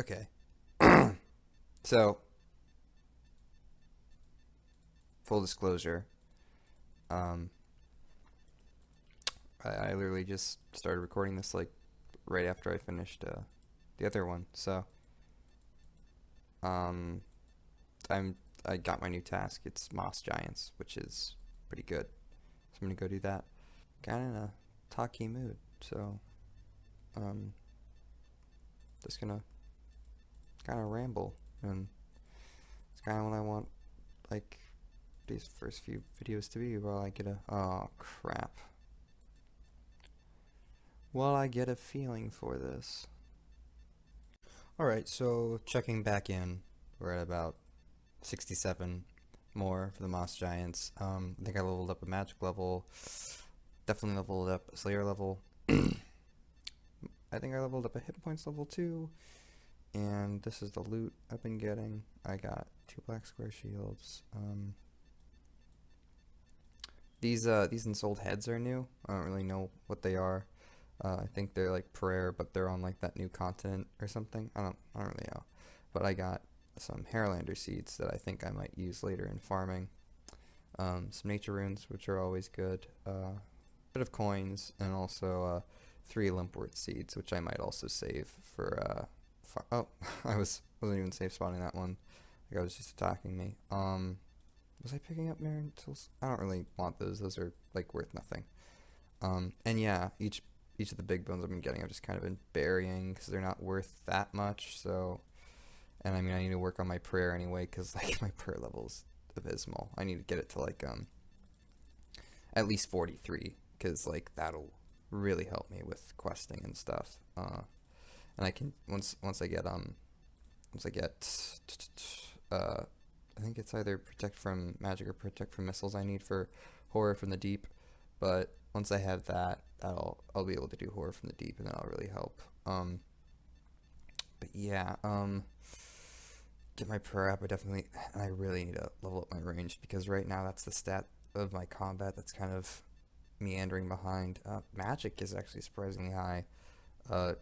Okay. So, full disclosure, um, I literally just started recording this like right after I finished the other one. So, um, I got my new task. It's Moss Giants, which is pretty good. So I'm gonna go do that. Kind of in a talky mood. So, um, just gonna kind of ramble, and it's kind of what I want. Like these first few videos to be while I get a crap. Well, I get a feeling for this. Alright, so checking back in, we're at about 67 more for the Moss Giants. I think I leveled up a magic level, definitely leveled up a Slayer level. I think I leveled up a hit points level too, and this is the loot I've been getting. I got 2 black square shields. These ensouled heads are new. I don't really know what they are. I think they're like prayer, but they're on like that new continent or something. I don't really know. But I got some Hairlander seeds that I think I might use later in farming. Some nature runes, which are always good. Bit of coins, and also 3 limpwort seeds, which I might also save for. Oh, wasn't even safe spawning that one. Like I was just attacking me. Was I picking up Marin tools? I don't really want those. Those are like worth nothing. And yeah, each of the big bones I've been getting, I've just kind of been burying because they're not worth that much. So, and I mean, I need to work on my prayer anyway because like my prayer level's abysmal. I need to get it to like at least 43 because like that'll really help me with questing and stuff. And I can once I get I think it's either protect from magic or protect from missiles I need for horror from the deep, but once I have that, I'll be able to do horror from the deep, and that'll really help. But yeah, get my prayer up. I really need to level up my range because right now that's the stat of my combat that's kind of meandering behind. Magic is actually surprisingly high. I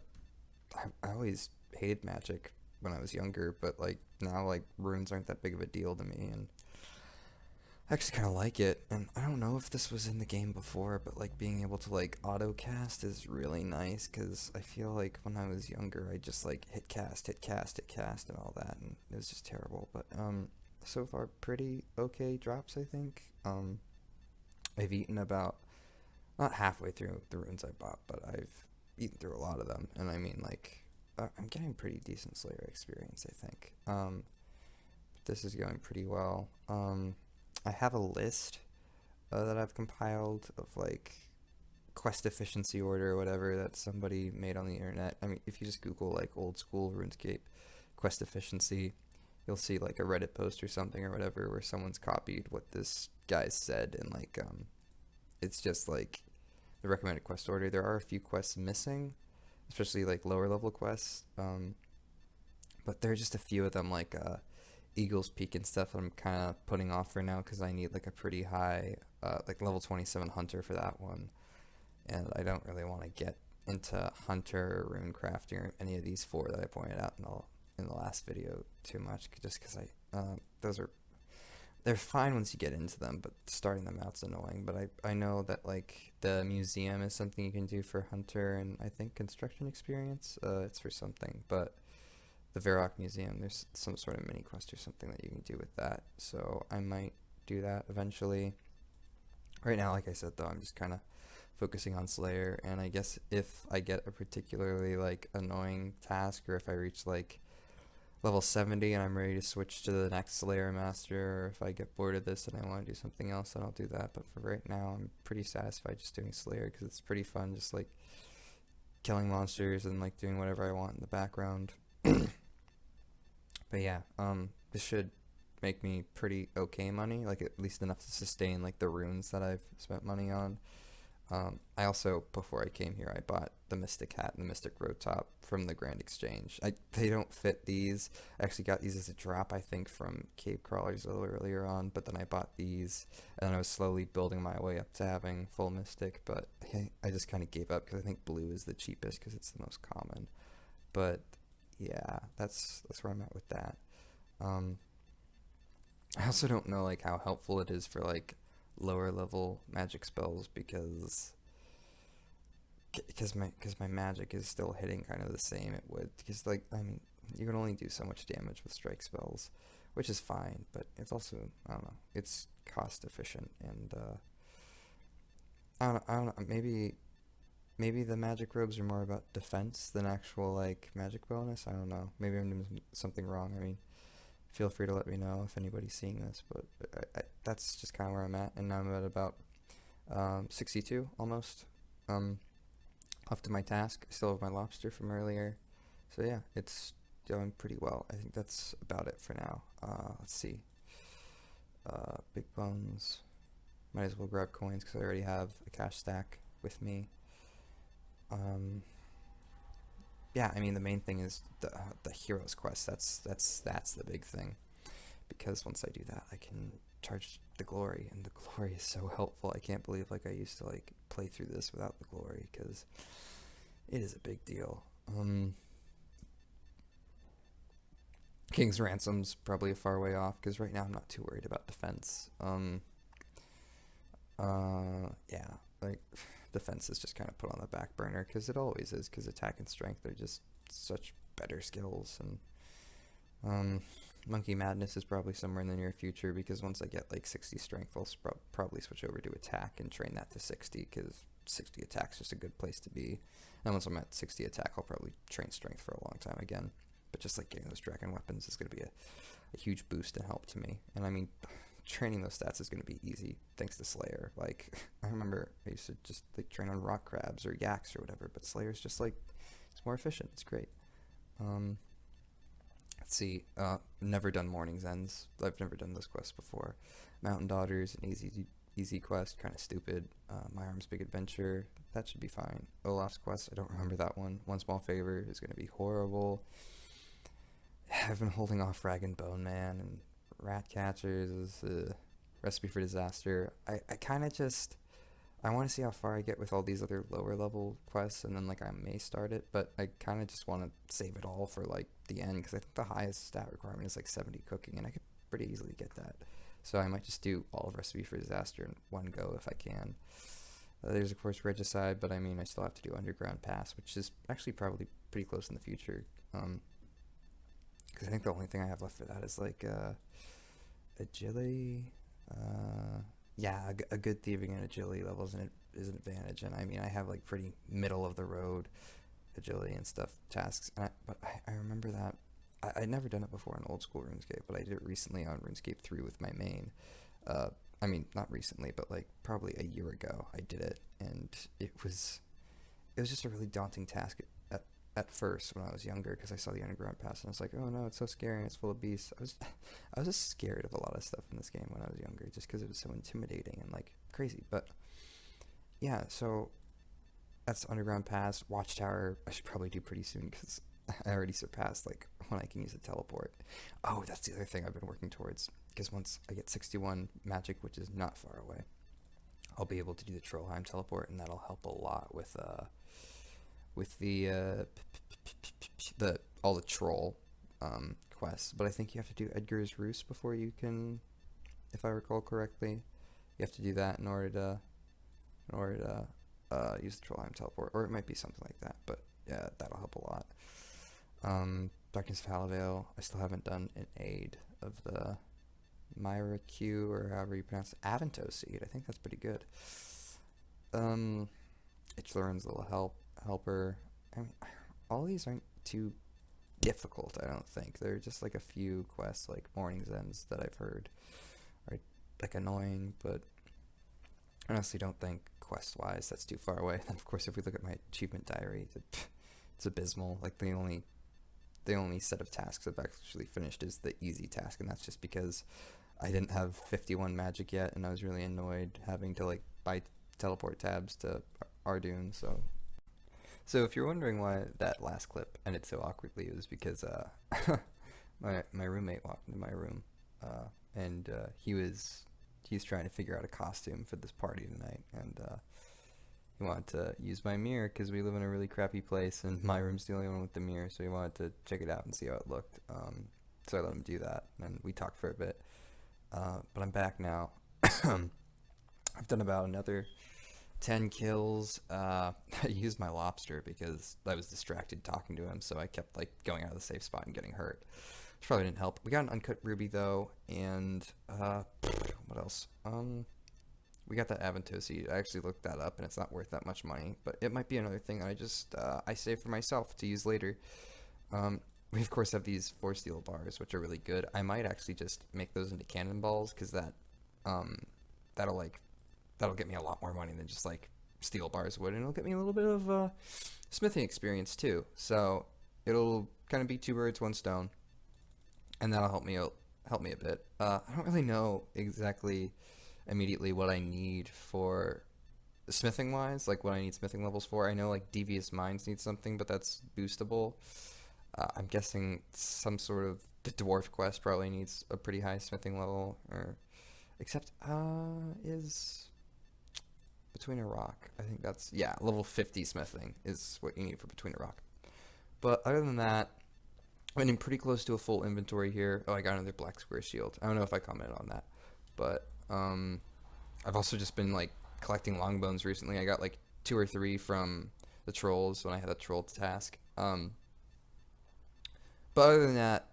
always hated magic when I was younger, but like now like runes aren't that big of a deal to me, and I actually kind of like it. And I don't know if this was in the game before, but like being able to like auto cast is really nice because I feel like when I was younger I just like hit cast and all that, and it was just terrible. But so far pretty okay drops, I think. I've eaten about not halfway through the runes I bought, but I've eaten through a lot of them, and I mean like I'm getting pretty decent Slayer experience, I think. This is going pretty well. I have a list that I've compiled of like quest efficiency order or whatever that somebody made on the internet. I mean, if you just Google like old school RuneScape quest efficiency, you'll see like a Reddit post or something or whatever where someone's copied what this guy said, and like it's just like the recommended quest order. There are a few quests missing, especially like lower level quests, but there are just a few of them like Eagle's Peak and stuff I'm kind of putting off for now because I need like a pretty high like level 27 hunter for that one, and I don't really want to get into hunter or rune crafting or any of these 4 that I pointed out in the last video too much, just because they're fine once you get into them, but starting them out's annoying. But I know that like the museum is something you can do for hunter, and I think construction experience it's for something, but the Varrock Museum, there's some sort of mini quest or something that you can do with that, so I might do that eventually. Right now, like I said though, I'm just kind of focusing on Slayer, and I guess if I get a particularly like annoying task, or if I reach like level 70 and I'm ready to switch to the next Slayer Master, or if I get bored of this and I want to do something else, then I'll do that. But for right now, I'm pretty satisfied just doing Slayer because it's pretty fun, just like killing monsters and like doing whatever I want in the background. But yeah, this should make me pretty okay money, like at least enough to sustain like the runes that I've spent money on. I also, before I came here, I bought the Mystic Hat and the Mystic Road Top from the Grand Exchange. They don't fit these. I actually got these as a drop, I think, from Cave Crawlers a little earlier on, but then I bought these, and I was slowly building my way up to having full Mystic, but I just kind of gave up because I think blue is the cheapest because it's the most common. But yeah, that's where I'm at with that. Um, I also don't know like how helpful it is for like lower level magic spells because my magic is still hitting kind of the same it would because like I mean you can only do so much damage with strike spells, which is fine, but it's also I don't know it's cost efficient and I don't know maybe the magic robes are more about defense than actual like magic bonus. I don't know. Maybe I'm doing something wrong. I mean, feel free to let me know if anybody's seeing this, but that's just kind of where I'm at, and now I'm at about 62 almost. Um, Up to my task. I still have my lobster from earlier, so yeah, it's going pretty well. I think that's about it for now. Let's see. Big bones. Might as well grab coins because I already have a cash stack with me. Um, yeah, I mean the main thing is the heroes quest. That's the big thing because once I do that, I can charge the glory, and the glory is so helpful. I can't believe like I used to like play through this without the glory because it is a big deal. King's Ransom's probably a far way off because right now I'm not too worried about defense. Yeah, like defense is just kind of put on the back burner because it always is because attack and strength are just such better skills and Monkey Madness is probably somewhere in the near future because once I get like 60 strength, I'll probably switch over to attack and train that to 60 because 60 attack's just a good place to be. And once I'm at 60 attack, I'll probably train strength for a long time again. But just like getting those dragon weapons is going to be a huge boost and help to me. And I mean, training those stats is going to be easy thanks to Slayer. Like, I remember I used to just like train on rock crabs or yaks or whatever, but Slayer's just like, it's more efficient. It's great. Let's see. Never done Morning's Ends. I've never done this quest before. Mountain Daughters, an easy quest, kind of stupid. My Arm's Big Adventure, that should be fine. Olaf's quest, I don't remember that one. One Small Favor is going to be horrible. I've been holding off Rag and Bone Man and Rat Catchers is Recipe for Disaster. I kind of just I want to see how far I get with all these other lower level quests, and then like I may start it, but I kind of just want to save it all for like the end because I think the highest stat requirement is like 70 cooking, and I could pretty easily get that. So I might just do all of Recipe for Disaster in one go if I can. There's of course Regicide, but I mean I still have to do Underground Pass, which is actually probably pretty close in the future. Because I think the only thing I have left for that is like agility. Yeah, a good thieving and agility level is an advantage, and I mean I have like pretty middle of the road agility and stuff tasks. But I remember that I'd never done it before in old school RuneScape, but I did it recently on RuneScape 3 with my main. I mean not recently, but like probably a year ago I did it, and it was just a really daunting task at first when I was younger because I saw the Underground Pass and I was like, oh no, it's so scary and it's full of beasts. I was just scared of a lot of stuff in this game when I was younger just because it was so intimidating and like crazy. But yeah, so that's Underground Pass. Watchtower I should probably do pretty soon because I already surpassed like when I can use a teleport. Oh, that's the other thing I've been working towards because once I get 61 magic, which is not far away, I'll be able to do the Trollheim teleport, and that'll help a lot with the all the troll quests. But I think you have to do Edgar's Roost before you can, if I recall correctly. You have to do that in order to use the Trollheim teleport, or it might be something like that. But yeah, that'll help a lot. Darkness of Halavale, I still haven't done an aid of the Myra Q, or however you pronounce it. Avanto Seed, I think that's pretty good. Itchlearn's little helper. I mean, all these aren't too difficult, I don't think. They're just like a few quests like Morning's Ends that I've heard are like annoying, but I honestly don't think quest wise that's too far away. And of course if we look at my achievement diary, it's abysmal. Like the only set of tasks I've actually finished is the easy task, and that's just because I didn't have 51 magic yet and I was really annoyed having to like buy teleport tabs to Ardoon. So if you're wondering why that last clip ended so awkwardly, it was because my roommate walked into my room and he's trying to figure out a costume for this party tonight, and he wanted to use my mirror because we live in a really crappy place and my room's the only one with the mirror, so he wanted to check it out and see how it looked. So I let him do that, and we talked for a bit. But I'm back now. I've done about another 10 kills. I used my lobster because I was distracted talking to him, so I kept like going out of the safe spot and getting hurt. Which probably didn't help. We got an uncut ruby though, and what else? We got that Avanto seed. I actually looked that up, and it's not worth that much money, but it might be another thing I just I save for myself to use later. We of course have these 4 steel bars, which are really good. I might actually just make those into cannonballs, because that'll get me a lot more money than just like steel bars would, and it'll get me a little bit of smithing experience too. So it'll kind of be 2 birds, 1 stone, and that'll help me a bit. I don't really know exactly immediately what I need for smithing wise, like what I need smithing levels for. I know like devious mines need something, but that's boostable. I'm guessing some sort of the dwarf quest probably needs a pretty high smithing level, or except is between a rock. I think that's, yeah, level 50 smithing is what you need for between a rock. But other than that, I'm getting pretty close to a full inventory here. Oh, I got another black square shield. I don't know if I commented on that, but I've also just been like collecting long bones recently. I got like 2 or 3 from the trolls when I had a troll task. But other than that,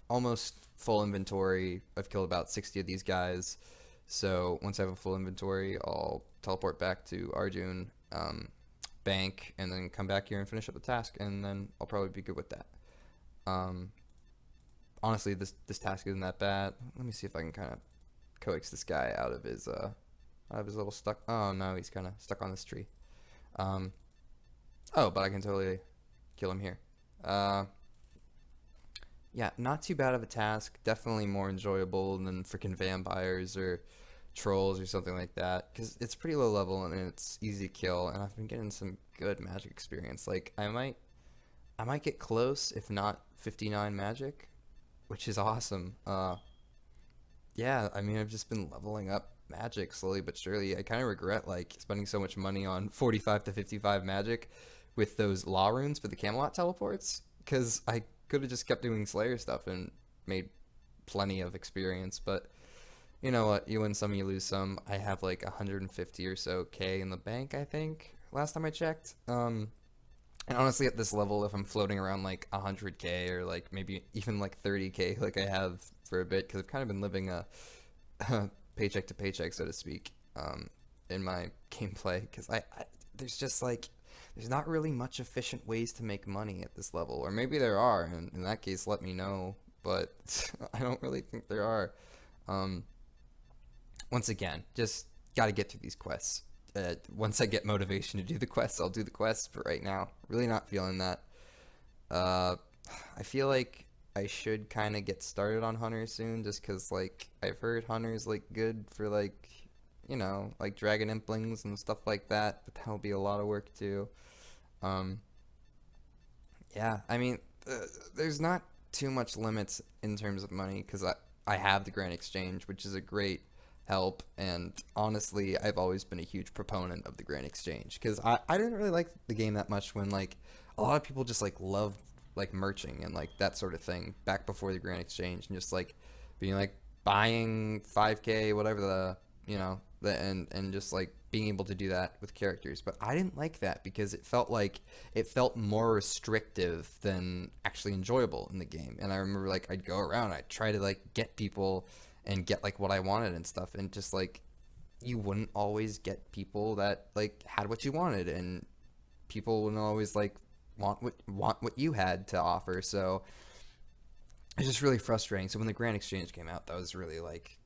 almost full inventory. I've killed about 60 of these guys. So once I have a full inventory, I'll teleport back to Arjun, bank, and then come back here and finish up the task, and then I'll probably be good with that. Honestly, this task isn't that bad. Let me see if I can kind of coax this guy out of his little stuck. Oh no, he's kind of stuck on this tree. Oh, but I can totally kill him here. Yeah, not too bad of a task. Definitely more enjoyable than freaking vampires or trolls or something like that, because it's pretty low level and it's easy to kill, and I've been getting some good magic experience. Like I might get close, if not 59 magic, which is awesome. Yeah, I mean, I've just been leveling up magic slowly but surely. I kind of regret like spending so much money on 45 to 55 magic with those law runes for the Camelot teleports, because I could have just kept doing Slayer stuff and made plenty of experience. But you know what, you win some, you lose some. I have like 150 or so K in the bank, I think, last time I checked. And honestly, at this level, if I'm floating around like 100K or like maybe even like 30K like I have for a bit, because I've kind of been living a paycheck to paycheck, so to speak, in my gameplay, because there's just like, there's not really much efficient ways to make money at this level. Or maybe there are, and in that case, let me know. But I don't really think there are. Once again, just gotta get through these quests. Once I get motivation to do the quests, I'll do the quests. But right now, really not feeling that. I feel like I should kind of get started on Hunter soon, just because, like, I've heard Hunter's, like, good for, like, you know, like dragon implings and stuff like that, but that'll be a lot of work too. Yeah, I mean, there's not too much limits in terms of money, because I have the Grand Exchange, which is a great help, and honestly, I've always been a huge proponent of the Grand Exchange, because I didn't really like the game that much when, like, a lot of people just, like, loved, like, merching and, like, that sort of thing back before the Grand Exchange, and just, like, being, like, buying 5K, whatever the, you know, and just like being able to do that with characters. But I didn't like that, because it felt more restrictive than actually enjoyable in the game. And I remember like I'd go around, I'd try to like get people and get like what I wanted and stuff, and just like you wouldn't always get people that like had what you wanted, and people wouldn't always like want what you had to offer. So it's just really frustrating. So when the Grand Exchange came out, that was really like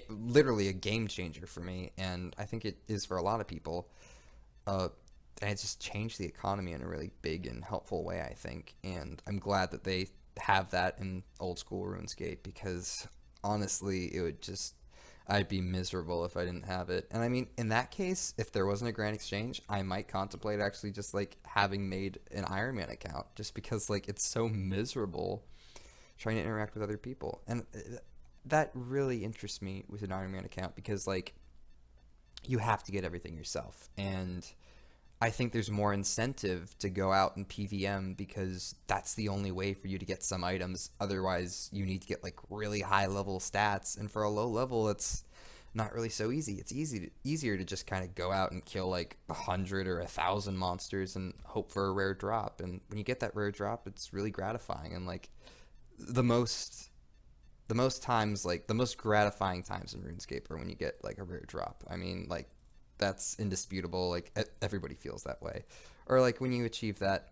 literally a game changer for me, and I think it is for a lot of people. And it just changed the economy in a really big and helpful way, I think. And I'm glad that they have that in old school RuneScape, because honestly, I'd be miserable if I didn't have it. And I mean, in that case, if there wasn't a Grand Exchange, I might contemplate actually just like having made an Iron Man account, just because like it's so miserable trying to interact with other people. And that really interests me with an Iron Man account, because like you have to get everything yourself. And I think there's more incentive to go out and PVM because that's the only way for you to get some items. Otherwise, you need to get like really high level stats, and for a low level, it's not really so easy. It's easier to just kind of go out and kill like 100 or 1,000 monsters and hope for a rare drop. And when you get that rare drop, it's really gratifying. And like the most times, like the most gratifying times in RuneScape are when you get like a rare drop. I mean, like that's indisputable. Like everybody feels that way. Or like when you achieve that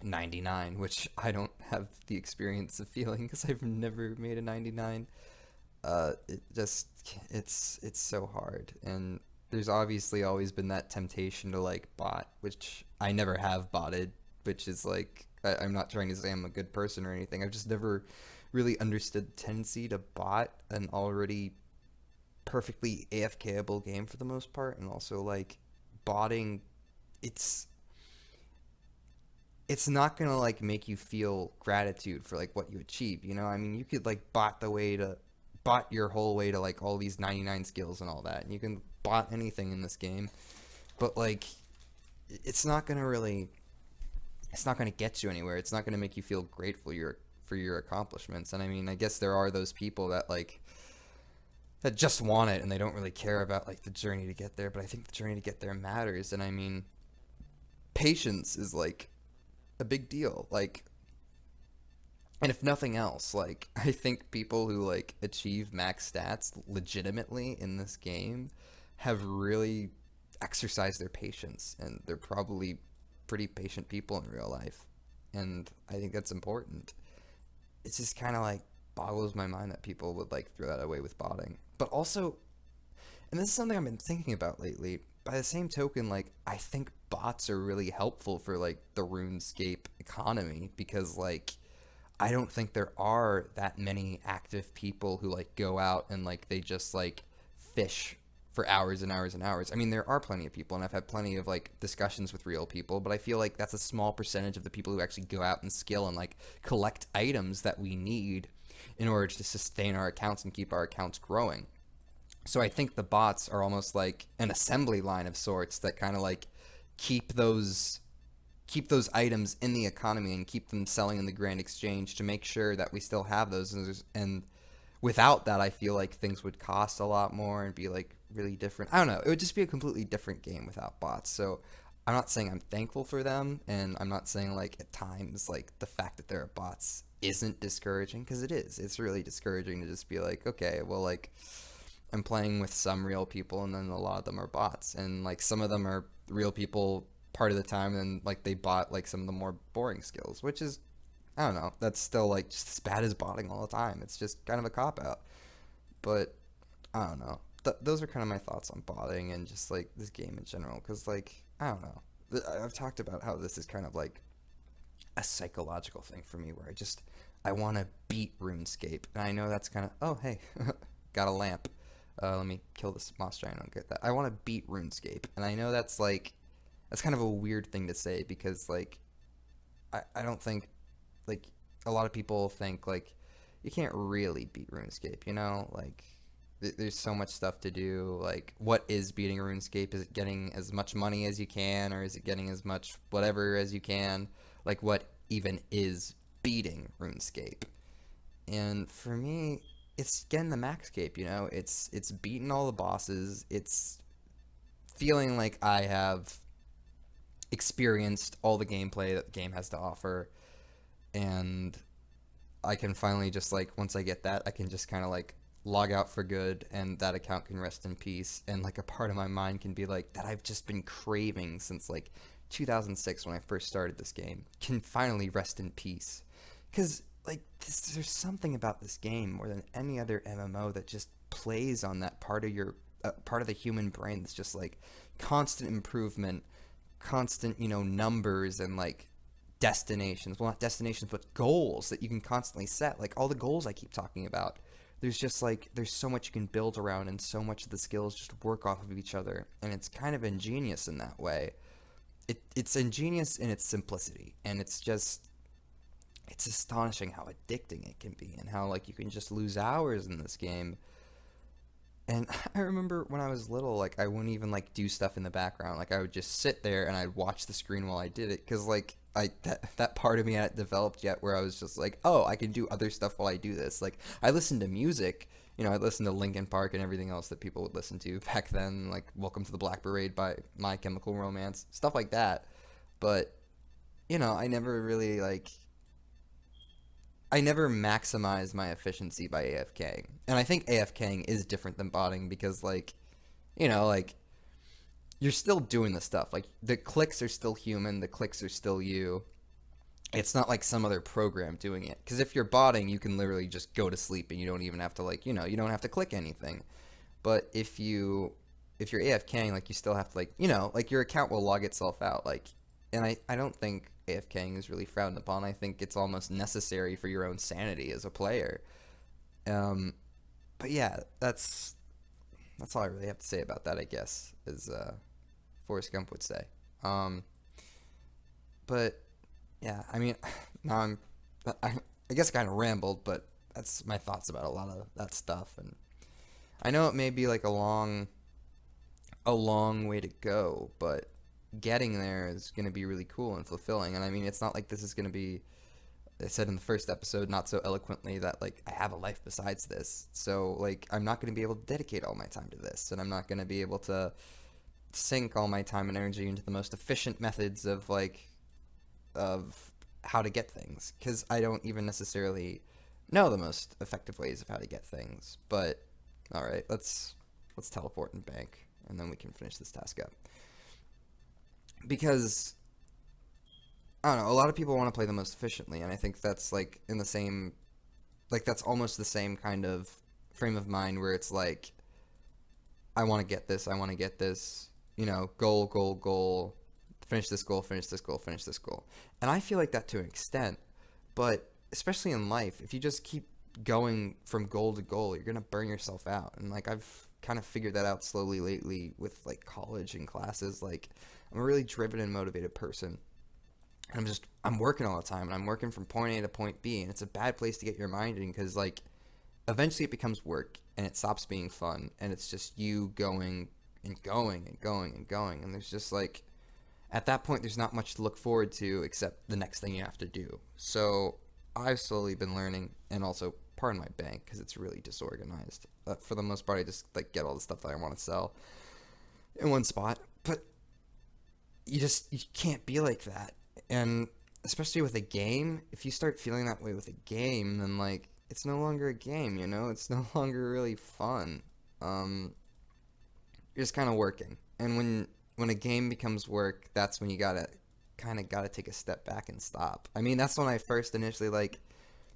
99, which I don't have the experience of feeling because I've never made a 99. It just it's so hard, and there's obviously always been that temptation to like bot, which I never have botted, which is like I'm not trying to say I'm a good person or anything. I've just never really understood the tendency to bot an already perfectly AFKable game for the most part, and also like botting, it's not gonna like make you feel gratitude for like what you achieve, you know? I mean, you could like bot your whole way to like all these 99 skills and all that, and you can bot anything in this game, but like it's not gonna get you anywhere. It's not gonna make you feel grateful for your accomplishments. And I mean, I guess there are those people that like that just want it and they don't really care about like the journey to get there, but I think the journey to get there matters. And I mean, patience is like a big deal. Like, and if nothing else, like I think people who like achieve max stats legitimately in this game have really exercised their patience, and they're probably pretty patient people in real life. And I think that's important. It's just kind of like boggles my mind that people would like throw that away with botting. But also, and this is something I've been thinking about lately, by the same token, like I think bots are really helpful for like the RuneScape economy, because like I don't think there are that many active people who like go out and like they just like fish for hours and hours and hours. I mean, there are plenty of people, and I've had plenty of like discussions with real people, but I feel like that's a small percentage of the people who actually go out and skill and like collect items that we need in order to sustain our accounts and keep our accounts growing. So I think the bots are almost like an assembly line of sorts that kind of like keep those items in the economy and keep them selling in the grand exchange to make sure that we still have those. And without that, I feel like things would cost a lot more and be like really different. I don't know. It would just be a completely different game without bots. So I'm not saying I'm thankful for them, and I'm not saying like at times like the fact that there are bots isn't discouraging, because it is. It's really discouraging to just be like, okay, well, like I'm playing with some real people and then a lot of them are bots, and like some of them are real people part of the time, and like they bot like some of the more boring skills, which is, I don't know, that's still like just as bad as botting all the time. It's just kind of a cop out. But I don't know. Those are kind of my thoughts on botting and just like this game in general, because like I don't know. I've talked about how this is kind of like a psychological thing for me, where I want to beat RuneScape, and I know that's kind of, oh hey, got a lamp. Let me kill this moss giant. I don't get that. I want to beat RuneScape, and I know that's kind of a weird thing to say, because like I don't think, like, a lot of people think like you can't really beat RuneScape, you know, like there's so much stuff to do. Like, what is beating RuneScape? Is it getting as much money as you can, or is it getting as much whatever as you can? Like, what even is beating RuneScape? And for me, it's getting the maxscape, you know? It's beating all the bosses. It's feeling like I have experienced all the gameplay that the game has to offer, and I can finally just like, once I get that, I can just kind of like log out for good, and that account can rest in peace, and like a part of my mind can be like, that I've just been craving since like 2006 when I first started this game, can finally rest in peace. Because like there's something about this game more than any other MMO that just plays on that part of your part of the human brain that's just like constant improvement, constant, you know, numbers, and like destinations, well, not destinations, but goals that you can constantly set. Like all the goals I keep talking about, there's just like, there's so much you can build around, and so much of the skills just work off of each other, and it's kind of ingenious in that way. It's ingenious in its simplicity, and it's astonishing how addicting it can be, and how like you can just lose hours in this game And I remember when I was little, like I wouldn't even like do stuff in the background. Like I would just sit there and I'd watch the screen while I did it, because like that part of me hadn't developed yet where I was just like, oh, I can do other stuff while I do this. Like I listened to music, I listened to Linkin Park and everything else that people would listen to back then, like Welcome to the Black Parade by My Chemical Romance, stuff like that. But I never really like I never maximize my efficiency by AFKing. And I think AFKing is different than botting because, like, like, you're still doing the stuff. Like, the clicks are still human, the clicks are still you. It's not like some other program doing it. Because if you're botting, you can literally just go to sleep and you don't even have to, like, you don't have to click anything. But if you're AFKing, like, you still have to, like, like, your account will log itself out. Like, and I don't think AFKing is really frowned upon. I think it's almost necessary for your own sanity as a player. But yeah, that's all I really have to say about that, I guess, as Forrest Gump would say. But yeah, I mean, now I guess I kind of rambled, but that's my thoughts about a lot of that stuff. And I know it may be like a long way to go, but getting there is going to be really cool and fulfilling. And I mean, it's not like this is going to be, I said in the first episode, not so eloquently, that like I have a life besides this. So like I'm not going to be able to dedicate all my time to this, and I'm not going to be able to sink all my time and energy into the most efficient methods of how to get things, because I don't even necessarily know the most effective ways of how to get things. But all right, let's teleport and bank, and then we can finish this task up. Because I don't know, a lot of people want to play the most efficiently, and I think that's like in the same, like that's almost the same kind of frame of mind where it's like, I want to get this, goal, finish this goal, finish this goal, finish this goal. And I feel like that to an extent, but especially in life, if you just keep going from goal to goal, you're going to burn yourself out. And like I've kind of figured that out slowly lately with like college and classes. Like I'm a really driven and motivated person. And I'm working all the time, and I'm working from point A to point B, and it's a bad place to get your mind in, because like eventually it becomes work and it stops being fun, and it's just you going and going and going and going, and there's just like, at that point there's not much to look forward to except the next thing you have to do. So I've slowly been learning, and also pardon my bank because it's really disorganized. For the most part, I just like get all the stuff that I want to sell in one spot, but you can't be like that. And especially with a game, if you start feeling that way with a game, then like it's no longer a game, it's no longer really fun. You're just kind of working, and when a game becomes work, that's when you gotta take a step back and stop. I mean, that's when I first initially, like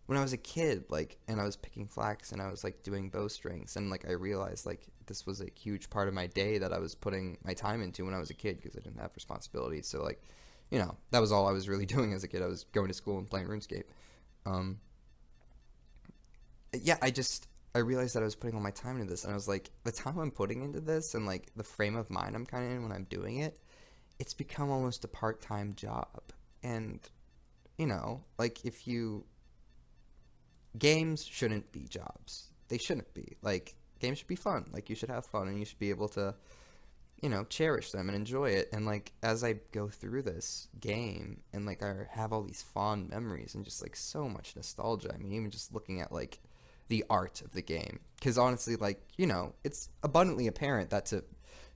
when I was a kid, like, and I was picking flax and I was like doing bowstrings, and like I realized like this was a huge part of my day that I was putting my time into when I was a kid, because I didn't have responsibilities. So like, that was all I was really doing as a kid. I was going to school and playing RuneScape. Yeah, I realized that I was putting all my time into this, and I was like, the time I'm putting into this and like the frame of mind I'm kind of in when I'm doing it, it's become almost a part-time job. And like games shouldn't be jobs. They shouldn't be. Like, games should be fun. Like, you should have fun, and you should be able to cherish them and enjoy it. And like as I go through this game, and like I have all these fond memories and just like so much nostalgia. I mean, even just looking at like the art of the game, because honestly, like, it's abundantly apparent that to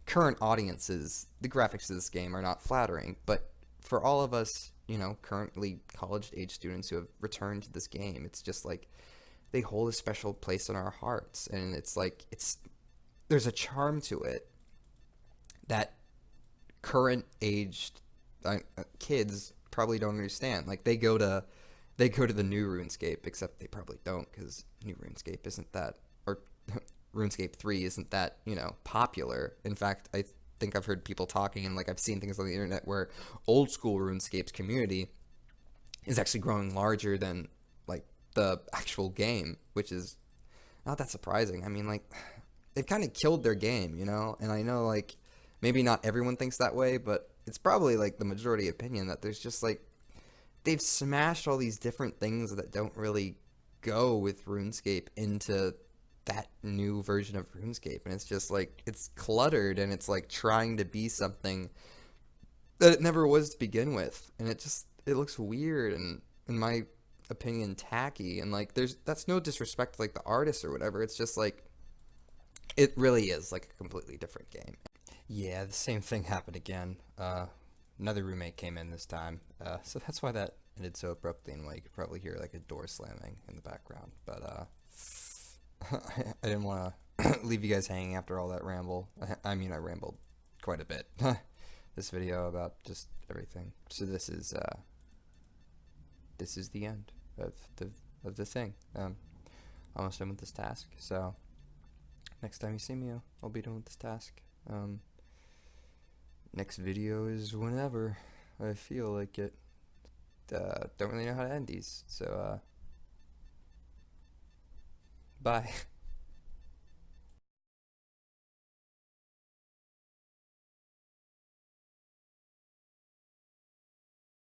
current audiences, the graphics of this game are not flattering. But for all of us, currently college age students who have returned to this game, it's just like they hold a special place in our hearts. And it's like there's a charm to it that current aged kids probably don't understand. Like they go to the new RuneScape, except they probably don't, because new RuneScape isn't that, or RuneScape 3 isn't that, popular. In fact, I think I've heard people talking, and like I've seen things on the internet where old school RuneScape's community is actually growing larger than like the actual game, which is not that surprising. I mean, like, they've kind of killed their game, and I know like maybe not everyone thinks that way, but it's probably like the majority opinion that there's just like, they've smashed all these different things that don't really go with RuneScape into that new version of RuneScape, and it's just like it's cluttered and it's like trying to be something that it never was to begin with, and it looks weird and, in my opinion, tacky. And like that's no disrespect to like the artist or whatever. It's just like it really is like a completely different game. Yeah, the same thing happened again. Another roommate came in this time, so that's why that ended so abruptly, and why you could probably hear like a door slamming in the background. But I didn't want to leave you guys hanging after all that ramble. I mean, I rambled quite a bit this video about just everything. So this is the end of the thing. Almost done with this task. So next time you see me, I'll be done with this task. Next video is whenever I feel like it. Don't really know how to end these, so bye.